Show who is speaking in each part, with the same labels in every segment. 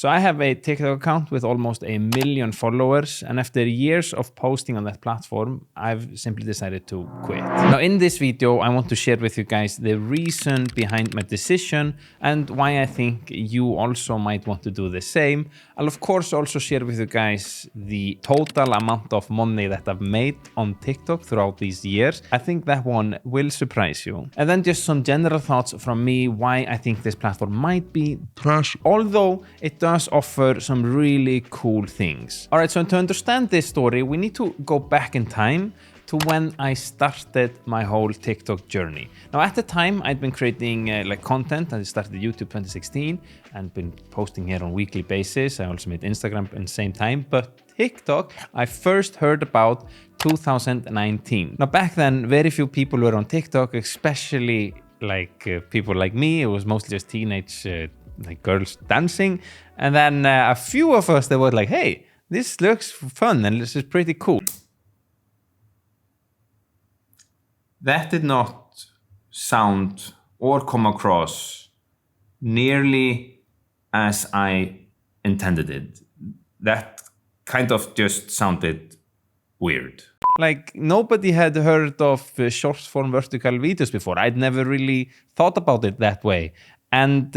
Speaker 1: So I have a TikTok account with almost 1 million followers, and after years of posting on that platform, I've simply decided to quit. Now in this video, I want to share with you guys the reason behind my decision and why I think you also might want to do the same. I'll of course also share with you guys the total amount of money that I've made on TikTok throughout these years. I think that one will surprise you. And then just some general thoughts from me why I think this platform might be trash, although it does offer some really cool things. All right, so to understand this story, we need to go back in time to when I started my whole TikTok journey. Now at the time, I'd been creating like content. I started YouTube 2016 and been posting here on a weekly basis. I also made Instagram at the same time, but TikTok, I first heard about 2019. Now back then, very few people were on TikTok, especially like people like me. It was mostly just teenage like girls dancing. And then a few of us that were like, hey, this looks fun and this is pretty cool. That did not sound or come across nearly as I intended it. That kind of just sounded weird. Like nobody had heard of short form vertical videos before. I'd never really thought about it that way. And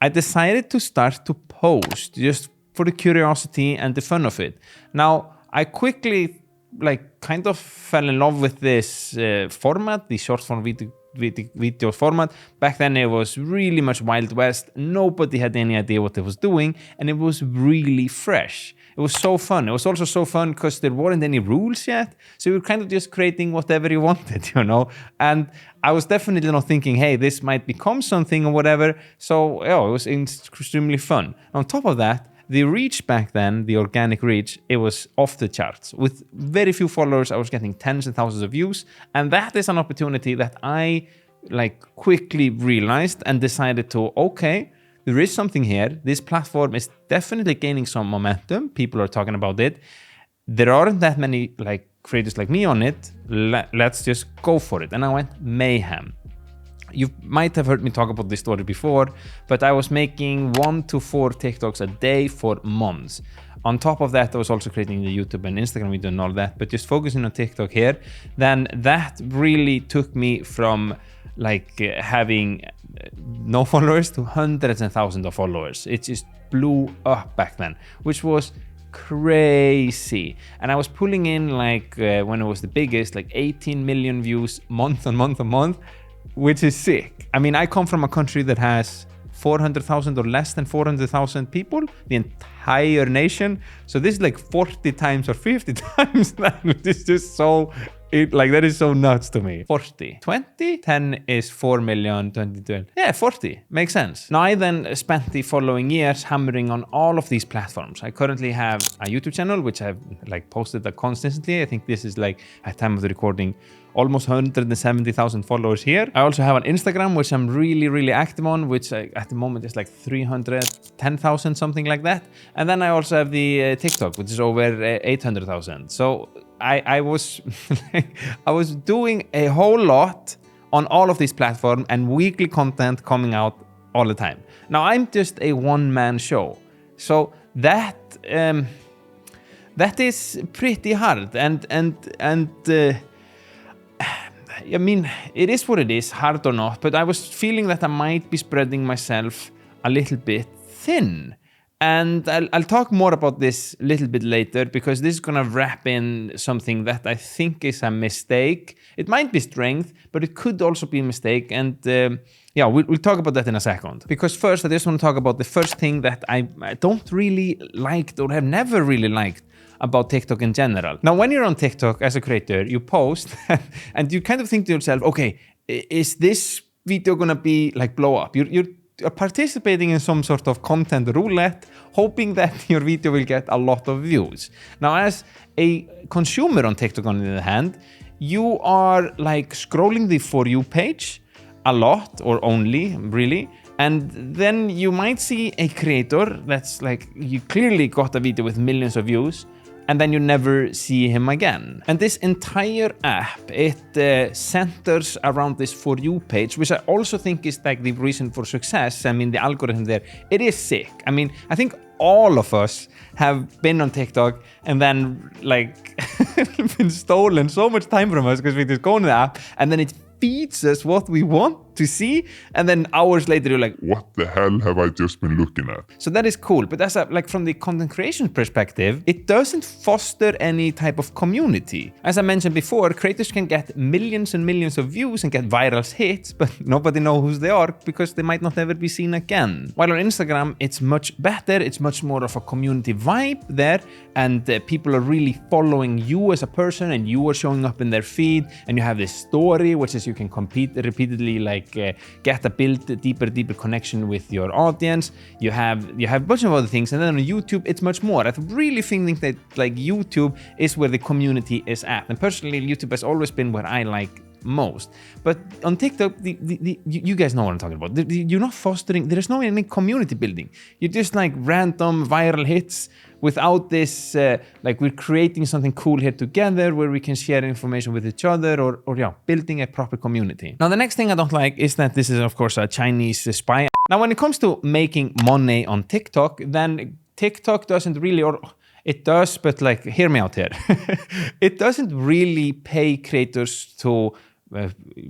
Speaker 1: I decided to start to post just for the curiosity and the fun of it. Now, I quickly like kind of fell in love with this format, the short form video format. Back then it was really much Wild West. Nobody had any idea what it was doing, and it was really fresh. It was so fun. It was also so fun because there weren't any rules yet. So we were kind of just creating whatever you wanted, you know? And I was definitely not thinking, hey, this might become something or whatever. So yeah, it was extremely fun. On top of that, the reach back then, the organic reach, it was off the charts. With very few followers, I was getting tens and thousands of views. And that is an opportunity that I like quickly realized and decided to, okay, there is something here. This platform is definitely gaining some momentum. People are talking about it. There aren't that many like creators like me on it. Let's just go for it. And I went mayhem. You might have heard me talk about this story before, but I was making 1 to 4 TikToks a day for months. On top of that, I was also creating the YouTube and Instagram video and all that, but just focusing on TikTok here, then that really took me from like having no followers to hundreds and thousands of followers. It just blew up back then, which was crazy. And I was pulling in like when it was the biggest, like 18 million views month on month on month, which is sick. I mean, I come from a country that has 400,000 or less than 400,000 people, the entire nation. So this is like 40 times or 50 times that, which is just so, that is so nuts to me. 40. 20? 10 is 4 million, 20. Yeah, 40. Makes sense. Now I then spent the following years hammering on all of these platforms. I currently have a YouTube channel, which I've like posted constantly. I think this is like at time of the recording, almost 170,000 followers here. I also have an Instagram, which I'm really active on, which at the moment is like 310,000, something like that. And then I also have the TikTok, which is over 800,000. So I was I was doing a whole lot on all of these platforms and weekly content coming out all the time. Now I'm just a one-man show, so that is pretty hard. And I mean, it is what it is, hard or not, but I was feeling that I might be spreading myself a little bit thin. And I'll talk more about this a little bit later, because this is going to wrap in something that I think is a mistake. It might be strength, but it could also be a mistake. And yeah, we'll talk about that in a second. Because first, I just want to talk about the first thing that I don't really liked or have never really liked about TikTok in general. Now, when you're on TikTok as a creator, you post and you kind of think to yourself, okay, is this video gonna be like blow up? You're participating in some sort of content roulette, hoping that your video will get a lot of views. Now, as a consumer on TikTok, on the other hand, you are like scrolling the For You page a lot, or only, really. And then you might see a creator that's like, you clearly got a video with millions of views, and then you never see him again. And this entire app, it centers around this For You page, which I also think is like the reason for success. I mean, the algorithm there, it is sick. I mean, I think all of us have been on TikTok and then like been stolen so much time from us because we just go on the app and then it feeds us what we want to see, and then hours later you're like,
Speaker 2: what the hell have I just been looking at?
Speaker 1: So that is cool, but that's like from the content creation perspective, it doesn't foster any type of community. As I mentioned before, creators can get millions and millions of views and get viral hits, but nobody knows who they are because they might not ever be seen again. While on Instagram, it's much better, it's much more of a community vibe there, and people are really following you as a person, and you are showing up in their feed, and you have this story, which is you can compete repeatedly, like get a deeper connection with your audience. You have a bunch of other things, and then on YouTube it's much more. I really think that like YouTube is where the community is at, and personally YouTube has always been where I like most. But on TikTok, you guys know what I'm talking about. You're not fostering, there's no any community building. You're just like random viral hits without this, like we're creating something cool here together where we can share information with each other, or yeah, building a proper community. Now, the next thing I don't like is that this is, of course, a Chinese spy. Now, when it comes to making money on TikTok, then TikTok doesn't really, or it does, but like, hear me out here. It doesn't really pay creators to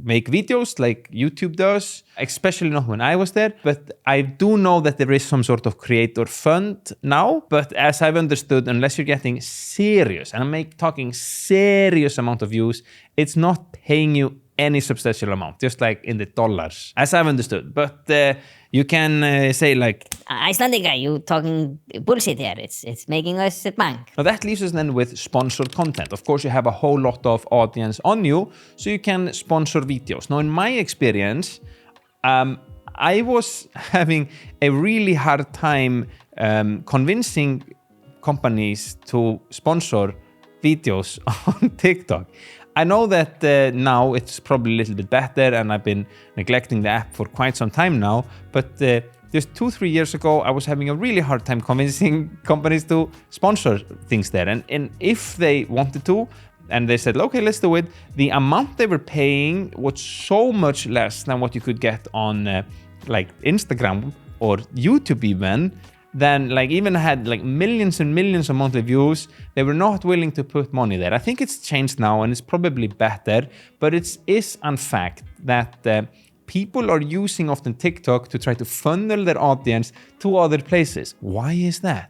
Speaker 1: make videos like YouTube does, especially not when I was there. But I do know that there is some sort of creator fund now. But as I've understood, unless you're getting serious, and I'm talking serious amount of views, it's not paying you any substantial amount, just like in the dollars, as I've understood. But you can say like,
Speaker 3: Icelandic guy, you talking bullshit here. It's making us at bank.
Speaker 1: Now that leaves us then with sponsored content. Of course, you have a whole lot of audience on you, so you can sponsor videos. Now, in my experience, I was having a really hard time convincing companies to sponsor videos on TikTok. I know that now it's probably a little bit better, and I've been neglecting the app for quite some time now, but just 2-3 years ago, I was having a really hard time convincing companies to sponsor things there. And if they wanted to, and they said, okay, let's do it, the amount they were paying was so much less than what you could get on like Instagram or YouTube even, then like even had like millions and millions of monthly views, they were not willing to put money there. I think it's changed now and it's probably better, but it is in fact that people are using often TikTok to try to funnel their audience to other places. Why is that?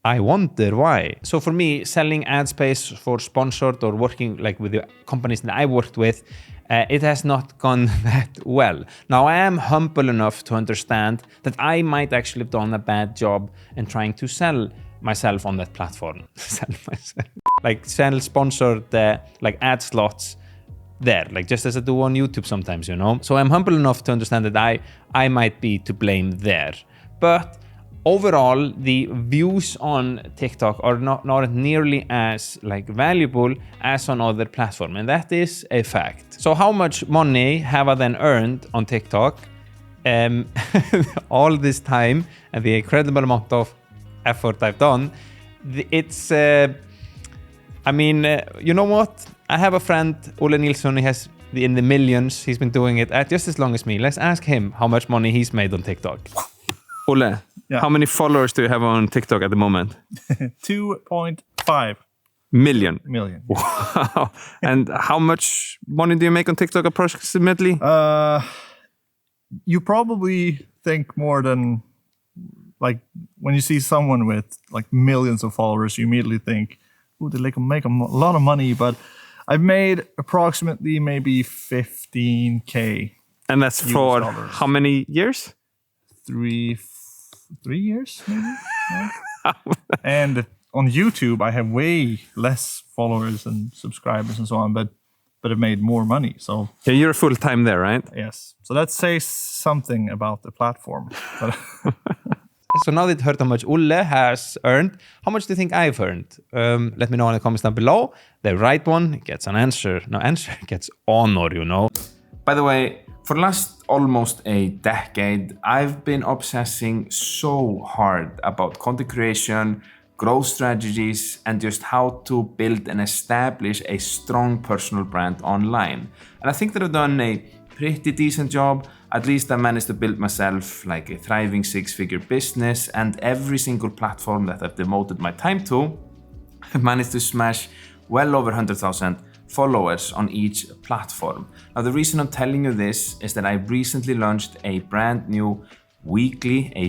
Speaker 1: I wonder why. So for me, selling ad space for sponsored or working like with the companies that I worked with, it has not gone that well. Now, I am humble enough to understand that I might actually have done a bad job in trying to sell myself on that platform. Like sell sponsored like ad slots there, like just as I do on YouTube sometimes, you know? So I'm humble enough to understand that I might be to blame there. But overall, the views on TikTok are not nearly as like valuable as on other platforms, and that is a fact. So how much money have I then earned on TikTok all this time and the incredible amount of effort I've done? It's, I mean, you know what? I have a friend, Ole Nilsson, he has in the millions. He's been doing it just as long as me. Let's ask him how much money he's made on TikTok. Ole, yeah. How many followers do you have on TikTok at the moment?
Speaker 4: 2.5
Speaker 1: million.
Speaker 4: Wow.
Speaker 1: And how much money do you make on TikTok approximately?
Speaker 4: You probably think more than, like, when you see someone with like millions of followers, you immediately think, oh, they make a lot of money. But I've made approximately maybe 15K.
Speaker 1: And that's for how many years?
Speaker 4: 3 years, maybe. Yeah. And on YouTube, I have way less followers and subscribers and so on, but I've made more money. So
Speaker 1: yeah, you're full time there, right?
Speaker 4: Yes. So that says something about the platform.
Speaker 1: So now that you heard how much Ole has earned, how much do you think I've earned? Let me know in the comments down below. The right one gets an answer. No, answer gets honor, you know. By the way, for the last almost a decade, I've been obsessing so hard about content creation, growth strategies, and just how to build and establish a strong personal brand online. And I think that I've done a pretty decent job. At least I managed to build myself like a thriving 6-figure business, and every single platform that I've devoted my time to, I've managed to smash well over 100,000 followers on each platform. Now, the reason I'm telling you this is that I recently launched a brand new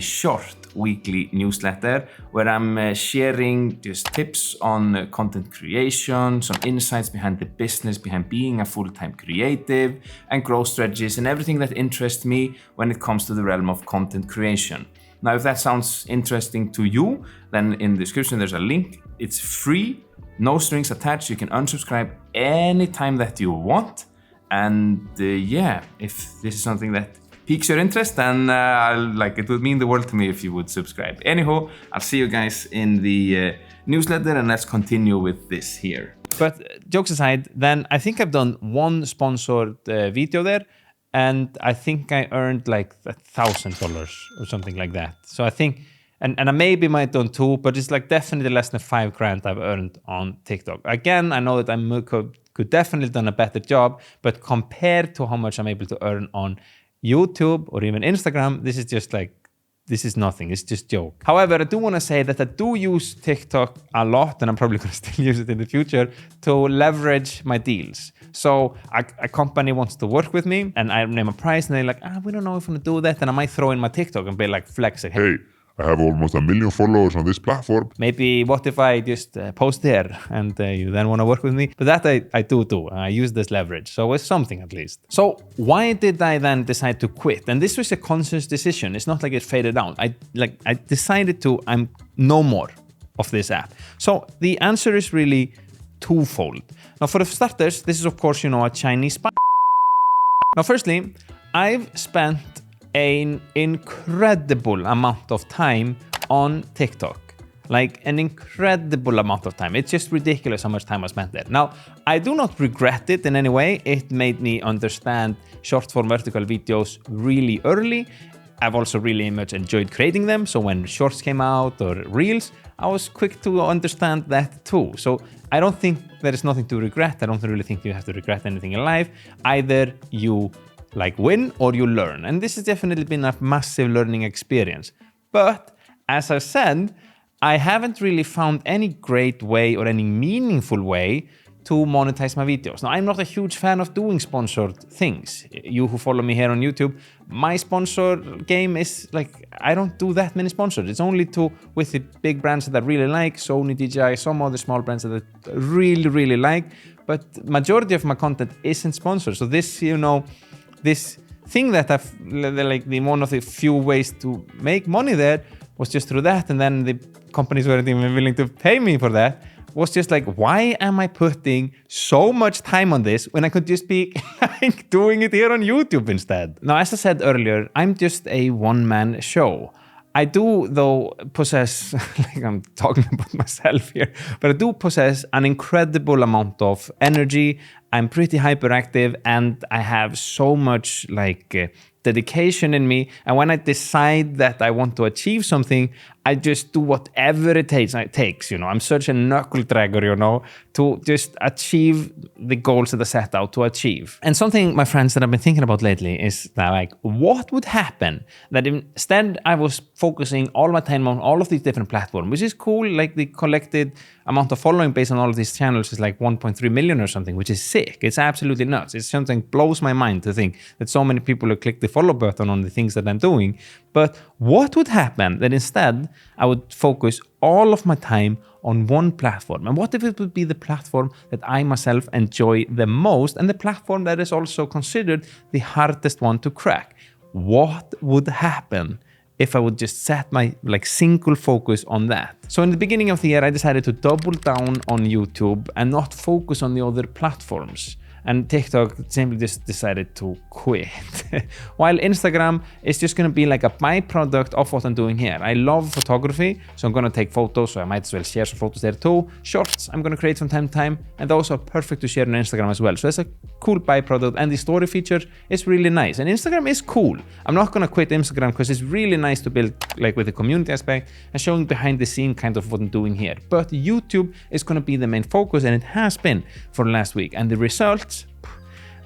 Speaker 1: short weekly newsletter where I'm sharing just tips on content creation, some insights behind the business, behind being a full-time creative, and growth strategies and everything that interests me when it comes to the realm of content creation. Now, if that sounds interesting to you, then in the description there's a link. It's free, no strings attached. You can unsubscribe anytime that you want. And yeah, if this is something that piques your interest, then it would mean the world to me if you would subscribe. Anyhow, I'll see you guys in the newsletter, and let's continue with this here. But jokes aside, then I think I've done one sponsored video there, and I think I earned like $1,000 or something like that. So I think, and I maybe might have done 2, but it's like definitely less than $5,000 I've earned on TikTok. Again, I know that I could definitely done a better job, but compared to how much I'm able to earn on YouTube or even Instagram, this is just like, this is nothing, it's just joke. However, I do want to say that I do use TikTok a lot, and I'm probably going to still use it in the future, to leverage my deals. So a company wants to work with me, and I name a price, and they're like, we don't know if I'm going to do that, and I might throw in my TikTok and be like, flex it.
Speaker 2: Hey, I have almost 1 million followers on this platform.
Speaker 1: Maybe what if I just post there and you then want to work with me? But that I do. I use this leverage. So it's something at least. So why did I then decide to quit? And this was a conscious decision. It's not like it faded out. I decided I'm no more of this app. So the answer is really twofold. Now, for the starters, this is of course, a Chinese spy. Now, firstly, I've spent an incredible amount of time on TikTok. Like an incredible amount of time. It's just ridiculous how much time I spent there. Now, I do not regret it in any way. It made me understand short form vertical videos really early. I've also really much enjoyed creating them. So when shorts came out or reels, I was quick to understand that too. So I don't think there is nothing to regret. I don't really think you have to regret anything in life. Either you win or you learn. And this has definitely been a massive learning experience. But as I said, I haven't really found any great way or any meaningful way to monetize my videos. Now, I'm not a huge fan of doing sponsored things. You who follow me here on YouTube, my sponsor game is I don't do that many sponsors. It's only with the big brands that I really like, Sony, DJI, some other small brands that I really, really like. But majority of my content isn't sponsored. So this, this thing that one of the few ways to make money there was just through that, and then the companies weren't even willing to pay me for that. Was just why am I putting so much time on this when I could just be doing it here on YouTube instead? Now, as I said earlier, I'm just a one-man show. I do, though, possess, I'm talking about myself here, but I do possess an incredible amount of energy. I'm pretty hyperactive, and I have so much dedication in me. And when I decide that I want to achieve something, I just do whatever it takes. I'm such a knuckle dragger, to just achieve the goals that I set out to achieve. And something, my friends, that I've been thinking about lately is that what would happen that instead I was focusing all my time on all of these different platforms, which is cool. The collected amount of following based on all of these channels is 1.3 million or something, which is sick. It's absolutely nuts. It's something blows my mind to think that so many people will click the follow button on the things that I'm doing. But what would happen that instead I would focus all of my time on one platform? And what if it would be the platform that I myself enjoy the most, and the platform that is also considered the hardest one to crack? What would happen if I would just set my single focus on that? So in the beginning of the year, I decided to double down on YouTube and not focus on the other platforms. and TikTok simply just decided to quit. While Instagram is just going to be like a byproduct of what I'm doing here. I love photography, so I'm going to take photos, so I might as well share some photos there too. Shorts I'm going to create from time to time, and those are perfect to share on Instagram as well. So it's a cool byproduct, and the story feature is really nice. And Instagram is cool. I'm not going to quit Instagram because it's really nice to build like with the community aspect and showing behind the scene kind of what I'm doing here. But YouTube is going to be the main focus, and it has been for last week. And the results,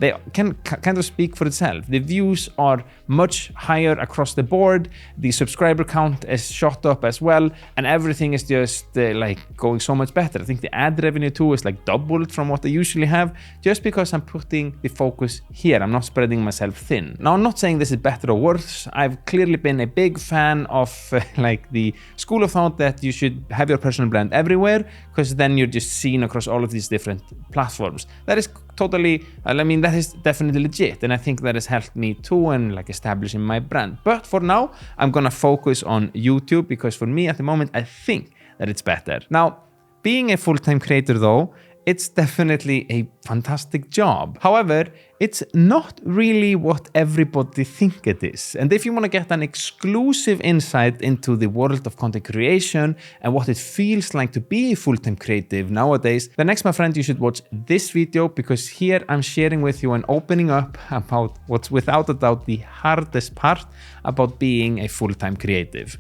Speaker 1: they can kind of speak for itself. The views are much higher across the board. The subscriber count is shot up as well, and everything is just like going so much better. I think the ad revenue too is like doubled from what I usually have, just because I'm putting the focus here. I'm not spreading myself thin. Now, I'm not saying this is better or worse. I've clearly been a big fan of like the school of thought that you should have your personal brand everywhere, because then you're just seen across all of these different platforms. That is totally, I mean, that is definitely legit, and I think that has helped me too and like establishing my brand. But for now, I'm gonna focus on YouTube, because for me at the moment, I think that it's better. Now, being a full-time creator though, it's definitely a fantastic job. However, it's not really what everybody think it is. And if you want to get an exclusive insight into the world of content creation and what it feels like to be a full-time creative nowadays, then next, my friend, you should watch this video, because here I'm sharing with you and opening up about what's without a doubt the hardest part about being a full-time creative.